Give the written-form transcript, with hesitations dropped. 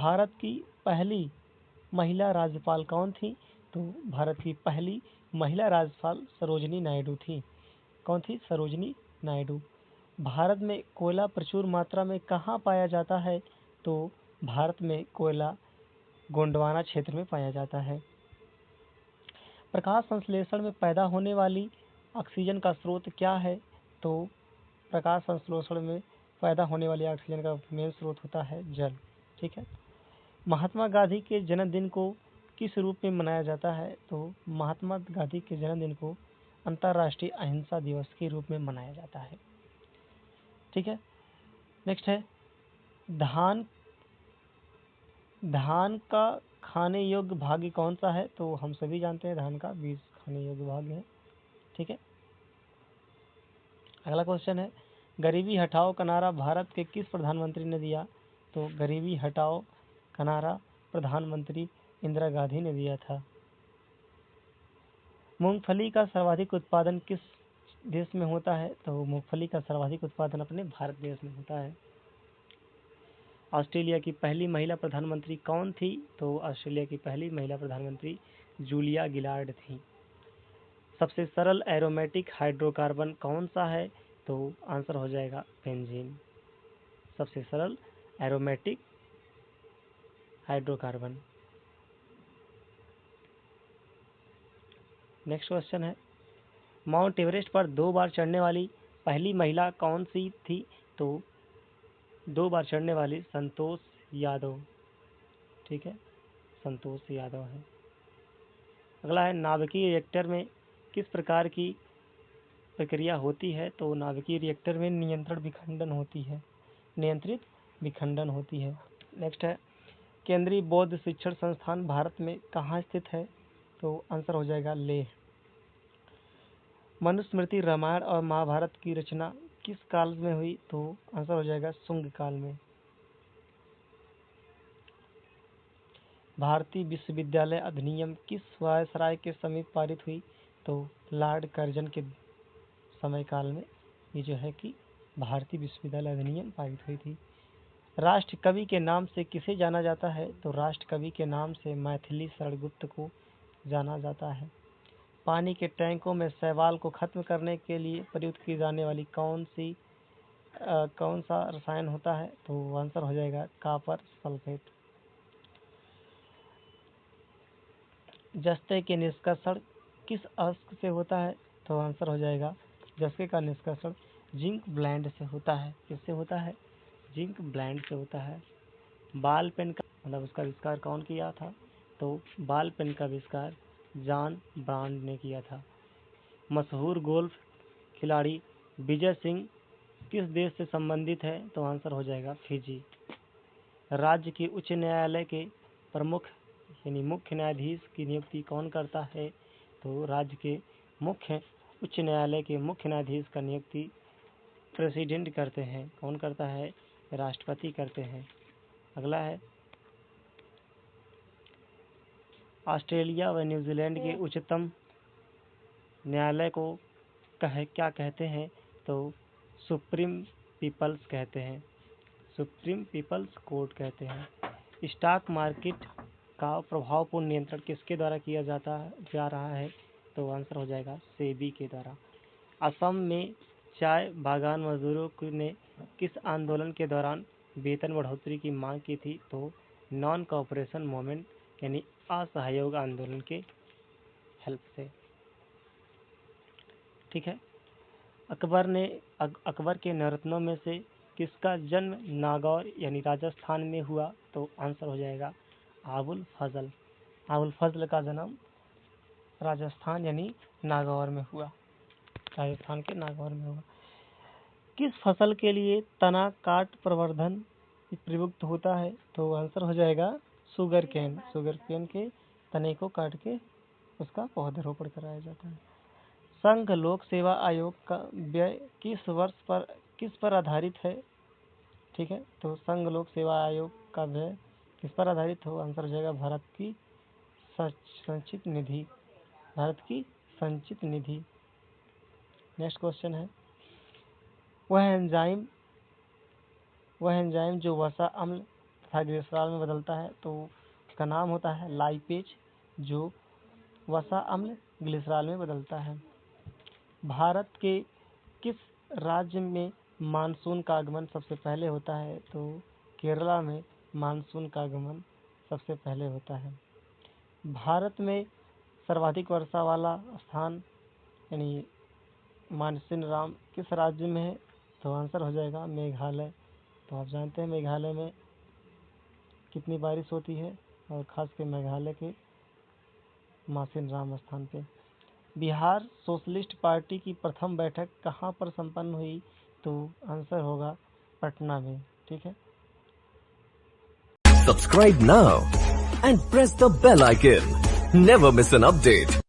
भारत की पहली महिला राज्यपाल कौन थी? तो भारत की पहली महिला राज्यपाल सरोजिनी नायडू थी। कौन थी? सरोजिनी नायडू। भारत में कोयला प्रचुर मात्रा में कहाँ पाया जाता है? तो भारत में कोयला गोंडवाना क्षेत्र में पाया जाता है। प्रकाश संश्लेषण में पैदा होने वाली ऑक्सीजन का स्रोत क्या है? तो प्रकाश संश्लेषण में पैदा होने वाली ऑक्सीजन का मेन स्रोत होता है जल। ठीक है। महात्मा गांधी के जन्मदिन को किस रूप में मनाया जाता है? तो महात्मा गांधी के जन्मदिन को अंतर्राष्ट्रीय अहिंसा दिवस के रूप में मनाया जाता है। ठीक है। नेक्स्ट है धान धान का खाने योग्य भाग कौन सा है? तो हम सभी जानते हैं धान का बीज खाने योग्य भाग है। ठीक है। अगला क्वेश्चन है गरीबी हटाओ का नारा भारत के किस प्रधानमंत्री ने दिया? तो गरीबी हटाओ का नारा प्रधानमंत्री इंदिरा गांधी ने दिया था। मूंगफली का सर्वाधिक उत्पादन किस देश में होता है? तो मूंगफली का सर्वाधिक उत्पादन अपने भारत देश में होता है। ऑस्ट्रेलिया की पहली महिला प्रधानमंत्री कौन थी? तो ऑस्ट्रेलिया की पहली महिला प्रधानमंत्री जूलिया गिलार्ड थी। सबसे सरल एरोमेटिक हाइड्रोकार्बन कौन सा है? तो आंसर हो जाएगा बेंजीन। सबसे सरल एरोमेटिक हाइड्रोकार्बन। नेक्स्ट क्वेश्चन है माउंट एवरेस्ट पर 2 बार चढ़ने वाली पहली महिला कौन सी थी? तो 2 बार चढ़ने वाली संतोष यादव। ठीक है, संतोष यादव है। अगला है नाभिकीय रिएक्टर में किस प्रकार की प्रक्रिया होती है? तो नाभिकीय रिएक्टर में नियंत्रित विखंडन होती है। नेक्स्ट है केंद्रीय बौद्ध शिक्षण संस्थान भारत में कहाँ स्थित है? तो आंसर हो जाएगा लेह। मनुस्मृति रामायण और महाभारत की रचना किस काल में हुई? तो आंसर हो जाएगा शुंग काल में। भारतीय विश्वविद्यालय अधिनियम किस वायसराय के समीप पारित हुई? तो लॉर्ड कर्जन के समय काल में ये जो है कि भारतीय विश्वविद्यालय अधिनियम पारित हुई थी। राष्ट्र कवि के नाम से किसे जाना जाता है? तो राष्ट्र कवि के नाम से मैथिली शरण गुप्त को जाना जाता है। पानी के टैंकों में शैवाल को खत्म करने के लिए प्रयुक्त की जाने वाली कौन सा रसायन होता है? तो आंसर हो जाएगा कॉपर सल्फेट। जस्ते के निष्कर्षण किस अयस्क से होता है? तो आंसर हो जाएगा जस्ते का निष्कर्षण जिंक ब्लेंड से होता है। किससे होता है? जिंक ब्लेंड से होता है। बाल पेन का मतलब उसका आविष्कार कौन किया था? तो बाल पेन का आविष्कार जॉन ब्रांड ने किया था। मशहूर गोल्फ खिलाड़ी विजय सिंह किस देश से संबंधित है? तो आंसर हो जाएगा फिजी। राज्य के उच्च न्यायालय के प्रमुख यानी मुख्य न्यायाधीश की नियुक्ति कौन करता है? तो राज्य के उच्च न्यायालय के मुख्य न्यायाधीश का नियुक्ति प्रेसिडेंट करते हैं। कौन करता है? राष्ट्रपति करते हैं। अगला है ऑस्ट्रेलिया व न्यूजीलैंड के उच्चतम न्यायालय को क्या कहते हैं? तो सुप्रीम पीपल्स कहते हैं। सुप्रीम पीपल्स कोर्ट कहते हैं। स्टॉक मार्केट का प्रभावपूर्ण नियंत्रण किसके द्वारा किया जा रहा है? तो आंसर हो जाएगा सेबी के द्वारा। असम में चाय बागान मजदूरों ने किस आंदोलन के दौरान वेतन बढ़ोतरी की मांग की थी? तो नॉन कोऑपरेशन मूवमेंट यानी असहयोग आंदोलन के हेल्प से। ठीक है। अकबर के नवरत्नों में से किसका जन्म नागौर यानी राजस्थान में हुआ? तो आंसर हो जाएगा आबुल फजल। आबुल फजल का जन्म राजस्थान यानी नागौर में हुआ। राजस्थान के नागौर में हुआ। किस फसल के लिए तना काट प्रवर्धन प्रयुक्त होता है? तो आंसर हो जाएगा शुगर केन। शुगर केन के तने को काट के उसका पौधरोपण कराया जाता है। संघ लोक सेवा आयोग का व्यय किस पर आधारित है? ठीक है, तो संघ लोक सेवा आयोग का व्यय किस पर आधारित हो? आंसर हो जाएगा भारत की संचित निधि। नेक्स्ट क्वेश्चन है वह एंजाइम जो वसा अम्ल वसा ग्लिसरॉल में बदलता है तो उसका नाम होता है लाइपेज, जो वसा अम्ल ग्लिसरॉल में बदलता है। भारत के किस राज्य में मानसून का आगमन सबसे पहले होता है? तो केरला में मानसून का आगमन सबसे पहले होता है। भारत में सर्वाधिक वर्षा वाला स्थान यानी मानसून राम किस राज्य में है? तो आंसर हो जाएगा मेघालय। तो आप जानते हैं मेघालय में कितनी बारिश होती है, और खासकर मेघालय के मासिन राम स्थान पे। बिहार सोशलिस्ट पार्टी की प्रथम बैठक कहाँ पर संपन्न हुई? तो आंसर होगा पटना में। ठीक है। Subscribe now and press the bell icon. Never miss an update.